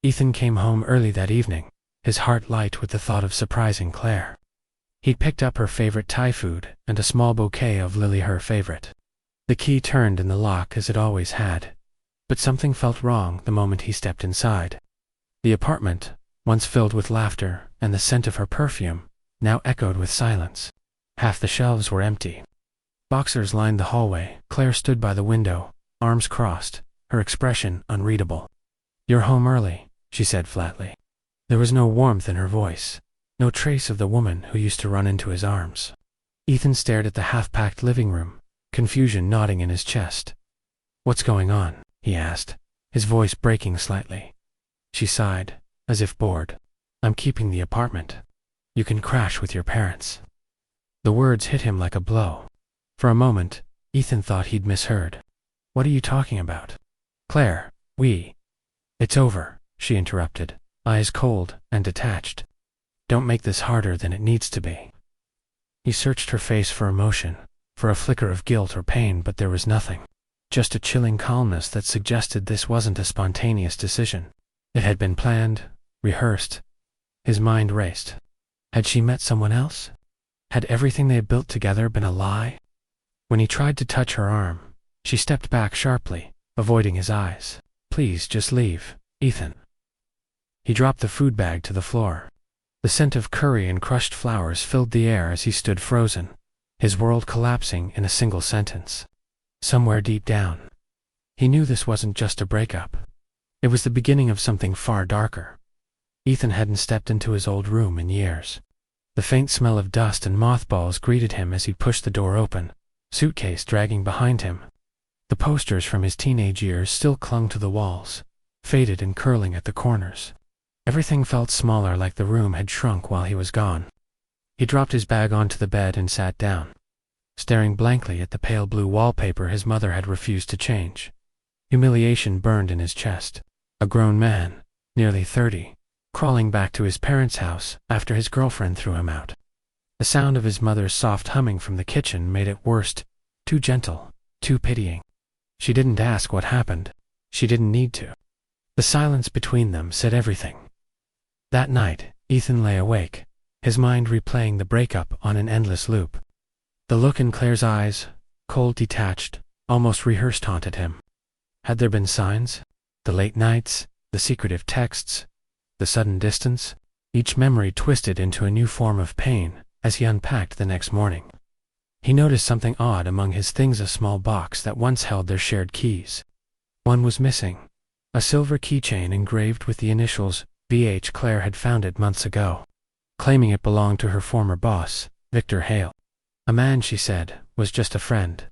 Ethan came home early that evening, his heart light with the thought of surprising Claire. He'd picked up her favorite Thai food and a small bouquet of lily, her favorite. The key turned in the lock as it always had, but something felt wrong the moment he stepped inside. The apartment, once filled with laughter and the scent of her perfume, now echoed with silence. Half the shelves were empty. Boxers lined the hallway. Claire stood by the window, arms crossed, her expression unreadable. "You're home early," she said flatly. There was no warmth in her voice, no trace of the woman who used to run into his arms. Ethan stared at the half-packed living room, confusion knotting in his chest. "What's going on?" he asked, his voice breaking slightly. She sighed, as if bored. "I'm keeping the apartment. You can crash with your parents." The words hit him like a blow. For a moment, Ethan thought he'd misheard. "What are you talking about?" "Claire, It's over," she interrupted, eyes cold and detached. "Don't make this harder than it needs to be." He searched her face for emotion, for a flicker of guilt or pain, but there was nothing. Just a chilling calmness that suggested this wasn't a spontaneous decision. It had been planned, rehearsed. His mind raced. Had she met someone else? Had everything they built together been a lie? When he tried to touch her arm, she stepped back sharply, avoiding his eyes. "Please, just leave, Ethan." He dropped the food bag to the floor. The scent of curry and crushed flowers filled the air as he stood frozen, his world collapsing in a single sentence. Somewhere deep down, he knew this wasn't just a breakup. It was the beginning of something far darker. Ethan hadn't stepped into his old room in years. The faint smell of dust and mothballs greeted him as he pushed the door open, suitcase dragging behind him. The posters from his teenage years still clung to the walls, faded and curling at the corners. Everything felt smaller, like the room had shrunk while he was gone. He dropped his bag onto the bed and sat down, staring blankly at the pale blue wallpaper his mother had refused to change. Humiliation burned in his chest. A grown man, nearly 30, crawling back to his parents' house after his girlfriend threw him out. The sound of his mother's soft humming from the kitchen made it worse, too gentle, too pitying. She didn't ask what happened. She didn't need to. The silence between them said everything. That night, Ethan lay awake, his mind replaying the breakup on an endless loop. The look in Claire's eyes, cold, detached, almost rehearsed, haunted him. Had there been signs? The late nights, the secretive texts, the sudden distance? Each memory twisted into a new form of pain as he unpacked the next morning. He noticed something odd among his things, a small box that once held their shared keys. One was missing, a silver keychain engraved with the initials VH. Claire had found it months ago, claiming it belonged to her former boss, Victor Hale. A man, she said, was just a friend.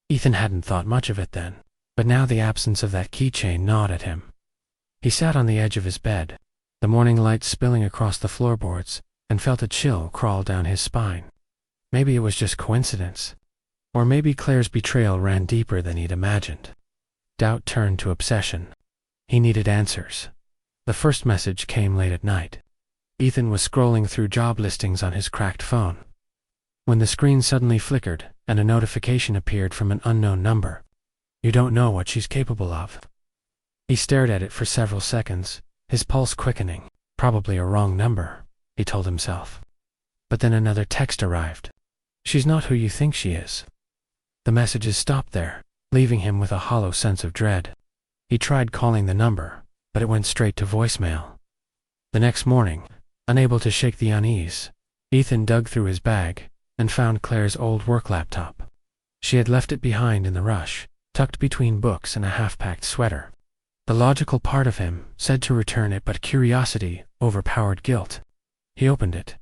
Ethan hadn't thought much of it then, but now the absence of that keychain gnawed at him. He sat on the edge of his bed, the morning light spilling across the floorboards, and felt a chill crawl down his spine. Maybe it was just coincidence. Or maybe Claire's betrayal ran deeper than he'd imagined. Doubt turned to obsession. He needed answers. The first message came late at night. Ethan was scrolling through job listings on his cracked phone, when the screen suddenly flickered and a notification appeared from an unknown number. "You don't know what she's capable of." He stared at it for several seconds, his pulse quickening. Probably a wrong number, he told himself. But then another text arrived. "She's not who you think she is." The messages stopped there, leaving him with a hollow sense of dread. He tried calling the number, but it went straight to voicemail. The next morning, unable to shake the unease, Ethan dug through his bag and found Claire's old work laptop. She had left it behind in the rush, tucked between books and a half-packed sweater. The logical part of him said to return it, but curiosity overpowered guilt. He opened it.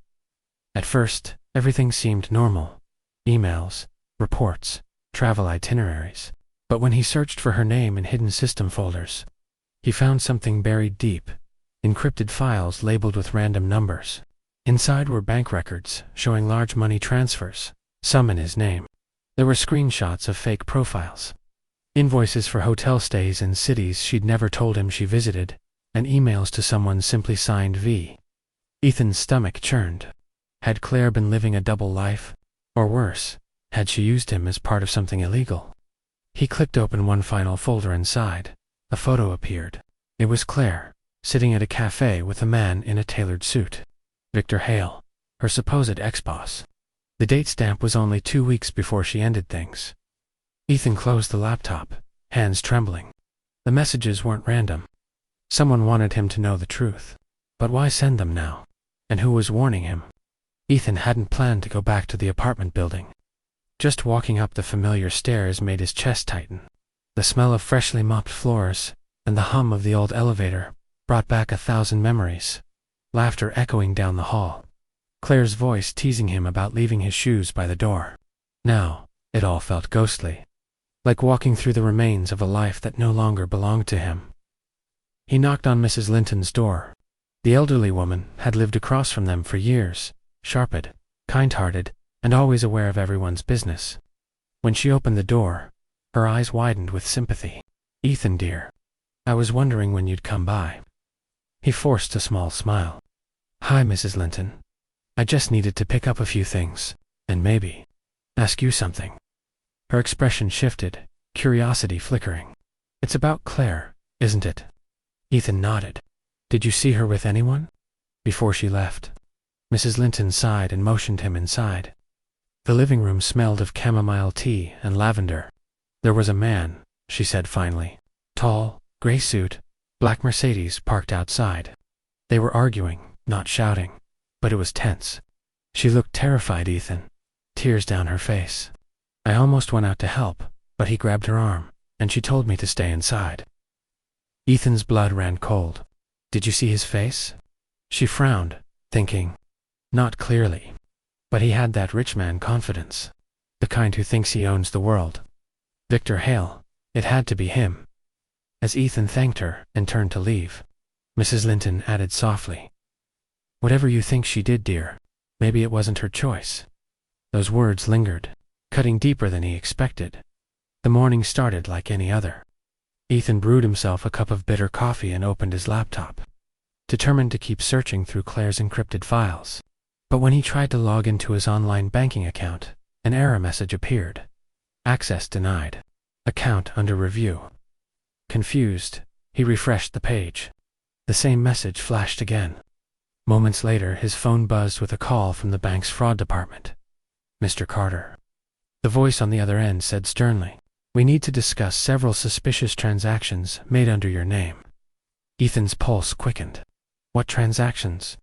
At first, everything seemed normal. Emails, reports, travel itineraries. But when he searched for her name in hidden system folders, he found something buried deep, encrypted files labeled with random numbers. Inside were bank records showing large money transfers, some in his name. There were screenshots of fake profiles, invoices for hotel stays in cities she'd never told him she visited, and emails to someone simply signed V. Ethan's stomach churned. Had Claire been living a double life? Or worse, had she used him as part of something illegal? He clicked open one final folder inside. A photo appeared. It was Claire, sitting at a cafe with a man in a tailored suit. Victor Hale, her supposed ex-boss. The date stamp was only 2 weeks before she ended things. Ethan closed the laptop, hands trembling. The messages weren't random. Someone wanted him to know the truth. But why send them now? And who was warning him? Ethan hadn't planned to go back to the apartment building. Just walking up the familiar stairs made his chest tighten. The smell of freshly mopped floors and the hum of the old elevator brought back 1,000 memories. Laughter echoing down the hall. Claire's voice teasing him about leaving his shoes by the door. Now, it all felt ghostly. Like walking through the remains of a life that no longer belonged to him. He knocked on Mrs. Linton's door. The elderly woman had lived across from them for years, sharp-eyed, kind-hearted, and always aware of everyone's business. When she opened the door, her eyes widened with sympathy. "Ethan, dear. I was wondering when you'd come by." He forced a small smile. "Hi, Mrs. Linton. I just needed to pick up a few things, and maybe ask you something." Her expression shifted, curiosity flickering. "It's about Claire, isn't it?" Ethan nodded. "Did you see her with anyone?" "Before she left." Mrs. Linton sighed and motioned him inside. The living room smelled of chamomile tea and lavender. "There was a man," she said finally. "Tall, gray suit, black Mercedes parked outside. They were arguing, not shouting, but it was tense." She looked terrified, Ethan, tears down her face. "I almost went out to help, but he grabbed her arm, and she told me to stay inside." Ethan's blood ran cold. "Did you see his face?" She frowned, thinking. Not clearly. But he had that rich man confidence. The kind who thinks he owns the world. Victor Hale. It had to be him. As Ethan thanked her and turned to leave, Mrs. Linton added softly, "Whatever you think she did, dear, maybe it wasn't her choice." Those words lingered, cutting deeper than he expected. The morning started like any other. Ethan brewed himself a cup of bitter coffee and opened his laptop, determined to keep searching through Claire's encrypted files. But when he tried to log into his online banking account, an error message appeared. "Access denied. Account under review." Confused, he refreshed the page. The same message flashed again. Moments later, his phone buzzed with a call from the bank's fraud department. "Mr. Carter." The voice on the other end said sternly, "We need to discuss several suspicious transactions made under your name." Ethan's pulse quickened. "What transactions?"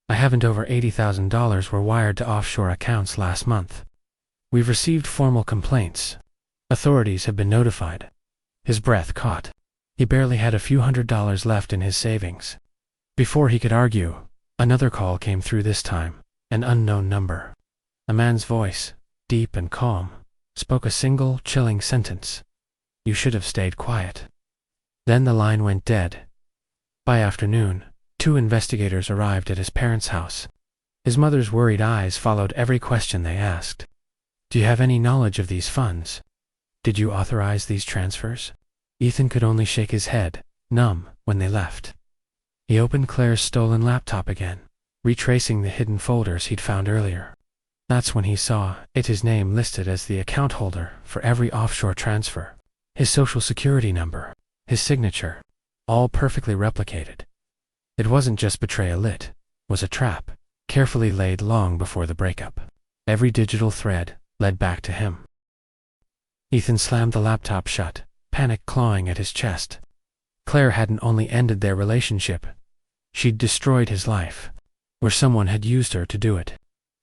"I haven't over $80,000 were wired to offshore accounts last month. We've received formal complaints. Authorities have been notified." His breath caught. He barely had a few $100s left in his savings. Before he could argue, another call came through, this time, an unknown number. A man's voice, deep and calm, spoke a single, chilling sentence. "You should have stayed quiet." Then the line went dead. By afternoon, 2 investigators arrived at his parents' house. His mother's worried eyes followed every question they asked. "Do you have any knowledge of these funds? Did you authorize these transfers?" Ethan could only shake his head, numb, when they left. He opened Claire's stolen laptop again, retracing the hidden folders he'd found earlier. That's when he saw his name listed as the account holder for every offshore transfer. His social security number, his signature, all perfectly replicated. It wasn't just betrayal, it was a trap, carefully laid long before the breakup. Every digital thread led back to him. Ethan slammed the laptop shut, panic clawing at his chest. Claire hadn't only ended their relationship, she'd destroyed his life, or someone had used her to do it.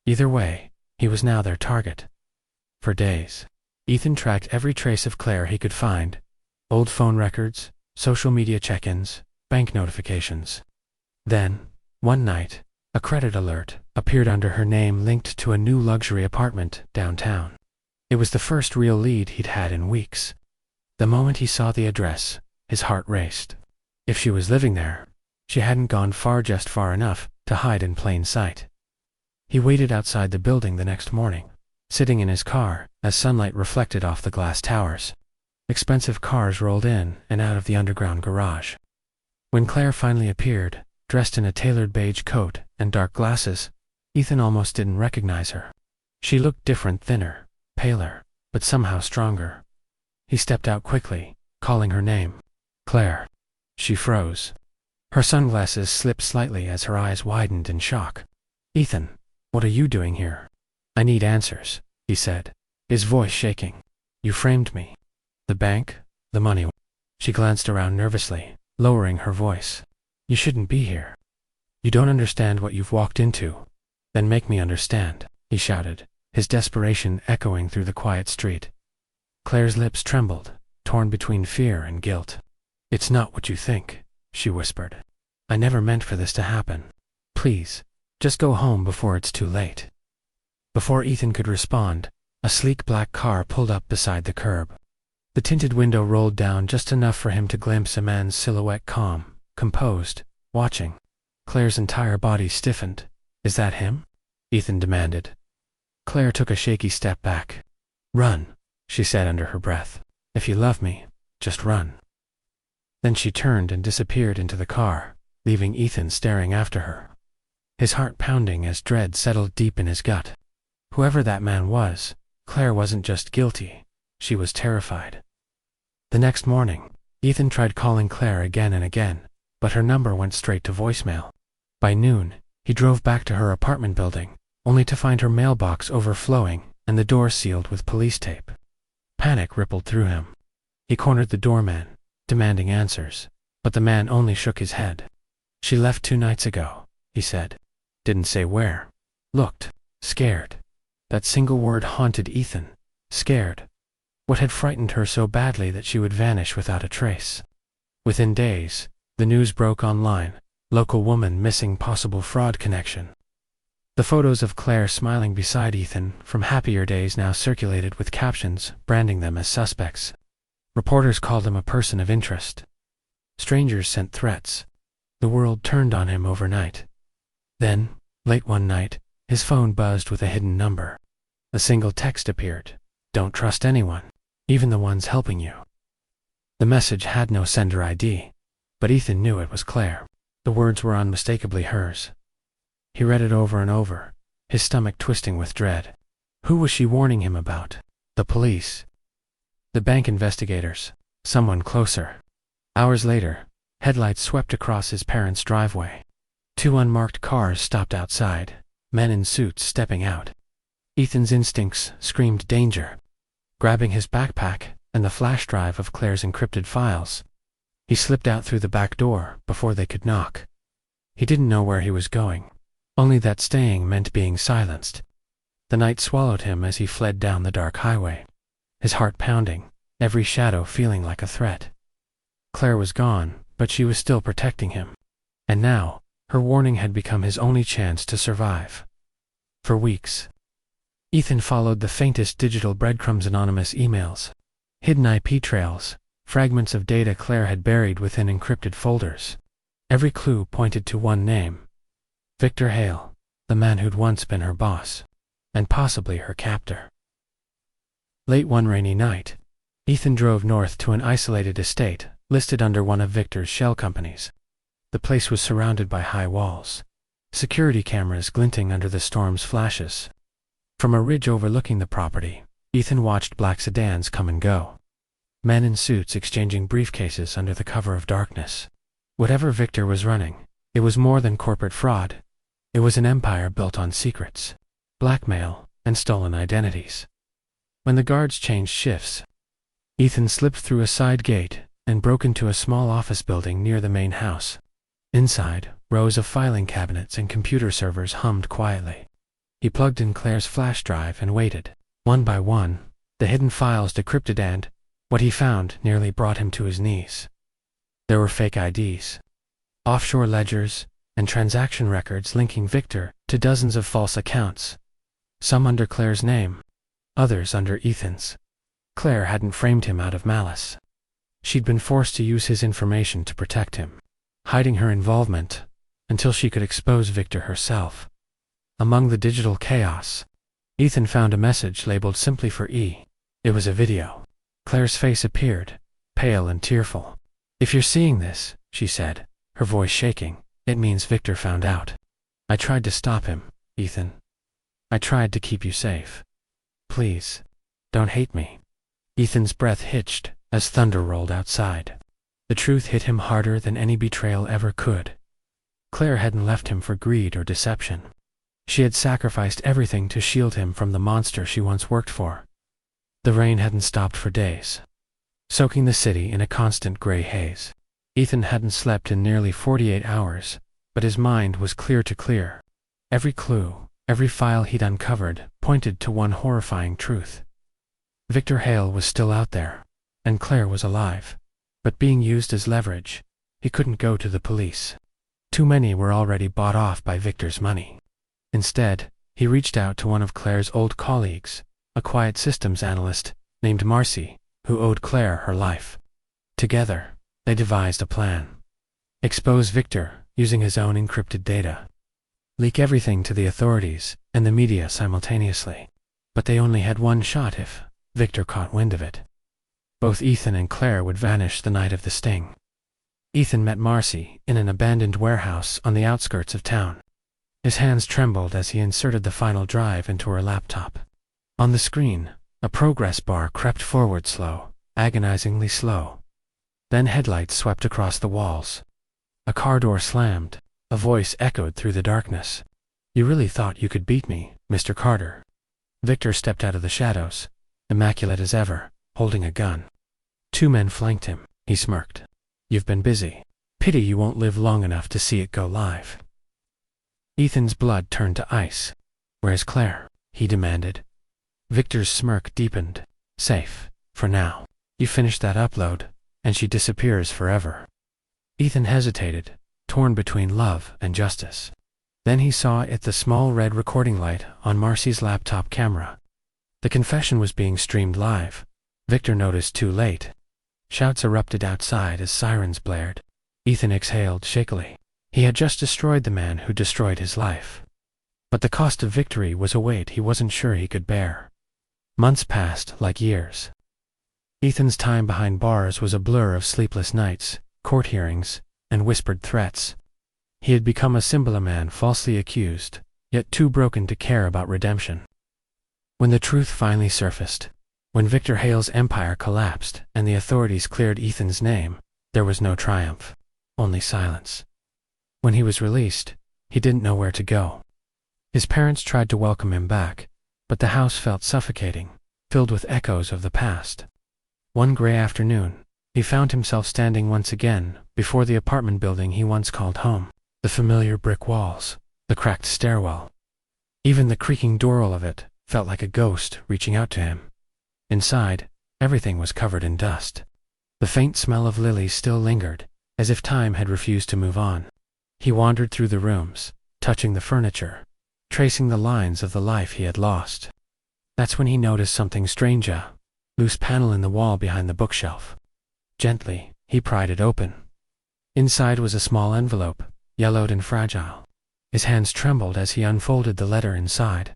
Either way, he was now their target. For days, Ethan tracked every trace of Claire he could find: old phone records, social media check-ins, bank notifications. Then, one night, a credit alert appeared under her name linked to a new luxury apartment downtown. It was the first real lead he'd had in weeks. The moment he saw the address, his heart raced. If she was living there, she hadn't gone far, just far enough to hide in plain sight. He waited outside the building the next morning, sitting in his car as sunlight reflected off the glass towers. Expensive cars rolled in and out of the underground garage. When Claire finally appeared, dressed in a tailored beige coat and dark glasses, Ethan almost didn't recognize her. She looked different, thinner, paler, but somehow stronger. He stepped out quickly, calling her name. "Claire." She froze. Her sunglasses slipped slightly as her eyes widened in shock. "Ethan, what are you doing here?" "I need answers," he said, his voice shaking. "You framed me. The bank, the money." She glanced around nervously, lowering her voice. "You shouldn't be here. You don't understand what you've walked into." "Then make me understand," he shouted, his desperation echoing through the quiet street. Claire's lips trembled, torn between fear and guilt. "It's not what you think," she whispered. "I never meant for this to happen. Please, just go home before it's too late." Before Ethan could respond, a sleek black car pulled up beside the curb. The tinted window rolled down just enough for him to glimpse a man's silhouette, calm, composed, watching. Claire's entire body stiffened. "Is that him?" Ethan demanded. Claire took a shaky step back. "Run," she said under her breath. "If you love me, just run." Then she turned and disappeared into the car, leaving Ethan staring after her, his heart pounding as dread settled deep in his gut. Whoever that man was, Claire wasn't just guilty, she was terrified. The next morning, Ethan tried calling Claire again and again, but her number went straight to voicemail. By noon, he drove back to her apartment building, only to find her mailbox overflowing and the door sealed with police tape. Panic rippled through him. He cornered the doorman, demanding answers, but the man only shook his head. "She left 2 nights ago," he said. Didn't say where. Looked scared. That single word haunted Ethan. Scared. What had frightened her so badly that she would vanish without a trace? Within days, the news broke online. Local woman missing, possible fraud connection. The photos of Claire smiling beside Ethan from happier days now circulated with captions branding them as suspects. Reporters called him a person of interest. Strangers sent threats. The world turned on him overnight. Then, late one night, his phone buzzed with a hidden number. A single text appeared. "Don't trust anyone, even the ones helping you." The message had no sender ID, but Ethan knew it was Claire. The words were unmistakably hers. He read it over and over, his stomach twisting with dread. Who was she warning him about? The police? The bank investigators? Someone closer? Hours later, headlights swept across his parents' driveway. 2 unmarked cars stopped outside, men in suits stepping out. Ethan's instincts screamed danger. Grabbing his backpack and the flash drive of Claire's encrypted files, he slipped out through the back door before they could knock. He didn't know where he was going, only that staying meant being silenced. The night swallowed him as he fled down the dark highway, his heart pounding, every shadow feeling like a threat. Claire was gone, but she was still protecting him. And now, her warning had become his only chance to survive. For weeks, Ethan followed the faintest digital breadcrumbs, anonymous emails, hidden IP trails, fragments of data Claire had buried within encrypted folders. Every clue pointed to one name: Victor Hale, the man who'd once been her boss, and possibly her captor. Late one rainy night, Ethan drove north to an isolated estate listed under one of Victor's shell companies. The place was surrounded by high walls, security cameras glinting under the storm's flashes. From a ridge overlooking the property, Ethan watched black sedans come and go, men in suits exchanging briefcases under the cover of darkness. Whatever Victor was running, it was more than corporate fraud. It was an empire built on secrets, blackmail, and stolen identities. When the guards changed shifts, Ethan slipped through a side gate and broke into a small office building near the main house. Inside, rows of filing cabinets and computer servers hummed quietly. He plugged in Claire's flash drive and waited. One by one, the hidden files decrypted, and what he found nearly brought him to his knees. There were fake IDs, offshore ledgers, and transaction records linking Victor to dozens of false accounts, some under Claire's name, others under Ethan's. Claire hadn't framed him out of malice. She'd been forced to use his information to protect him, hiding her involvement until she could expose Victor herself. Among the digital chaos, Ethan found a message labeled simply for E. It was a video. Claire's face appeared, pale and tearful. "If you're seeing this," she said, her voice shaking, "it means Victor found out. I tried to stop him, Ethan. I tried to keep you safe. Please, don't hate me." Ethan's breath hitched as thunder rolled outside. The truth hit him harder than any betrayal ever could. Claire hadn't left him for greed or deception. She had sacrificed everything to shield him from the monster she once worked for. The rain hadn't stopped for days, soaking the city in a constant gray haze. Ethan hadn't slept in nearly 48 hours, but his mind was clear to clear. Every clue, every file he'd uncovered, pointed to one horrifying truth. Victor Hale was still out there, and Claire was alive, but being used as leverage. He couldn't go to the police. Too many were already bought off by Victor's money. Instead, he reached out to one of Claire's old colleagues, a quiet systems analyst named Marcy, who owed Claire her life. Together, they devised a plan. Expose Victor using his own encrypted data. Leak everything to the authorities and the media simultaneously. But they only had one shot if Victor caught wind of it. Both Ethan and Claire would vanish the night of the sting. Ethan met Marcy in an abandoned warehouse on the outskirts of town. His hands trembled as he inserted the final drive into her laptop. On the screen, a progress bar crept forward slow, agonizingly slow. Then headlights swept across the walls. A car door slammed. A voice echoed through the darkness. "You really thought you could beat me, Mr. Carter?" Victor stepped out of the shadows, immaculate as ever, holding a gun. Two men flanked him. He smirked. "You've been busy. Pity you won't live long enough to see it go live." Ethan's blood turned to ice. "Where's Claire?" he demanded. Victor's smirk deepened. "Safe, for now. You finish that upload, and she disappears forever." Ethan hesitated, torn between love and justice. Then he saw it, the small red recording light on Marcy's laptop camera. The confession was being streamed live. Victor noticed too late. Shouts erupted outside as sirens blared. Ethan exhaled shakily. He had just destroyed the man who destroyed his life. But the cost of victory was a weight he wasn't sure he could bear. Months passed like years. Ethan's time behind bars was a blur of sleepless nights, court hearings, and whispered threats. He had become a symbol, a man falsely accused, yet too broken to care about redemption. When the truth finally surfaced, when Victor Hale's empire collapsed and the authorities cleared Ethan's name, there was no triumph, only silence. When he was released, he didn't know where to go. His parents tried to welcome him back, but the house felt suffocating, filled with echoes of the past. One gray afternoon, he found himself standing once again before the apartment building he once called home. The familiar brick walls, the cracked stairwell. Even the creaking door of it felt like a ghost reaching out to him. Inside, everything was covered in dust. The faint smell of lilies still lingered, as if time had refused to move on. He wandered through the rooms, touching the furniture, tracing the lines of the life he had lost. That's when he noticed something strange, a loose panel in the wall behind the bookshelf. Gently, he pried it open. Inside was a small envelope, yellowed and fragile. His hands trembled as he unfolded the letter inside.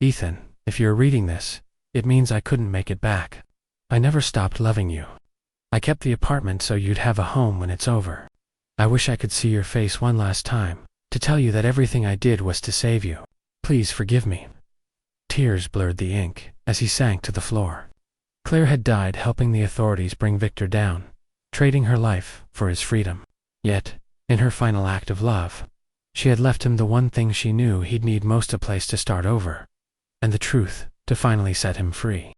"Ethan, if you're reading this, it means I couldn't make it back. I never stopped loving you. I kept the apartment so you'd have a home when it's over. I wish I could see your face one last time, to tell you that everything I did was to save you. Please forgive me." Tears blurred the ink as he sank to the floor. Claire had died helping the authorities bring Victor down, trading her life for his freedom. Yet, in her final act of love, she had left him the one thing she knew he'd need most, a place to start over, and the truth to finally set him free.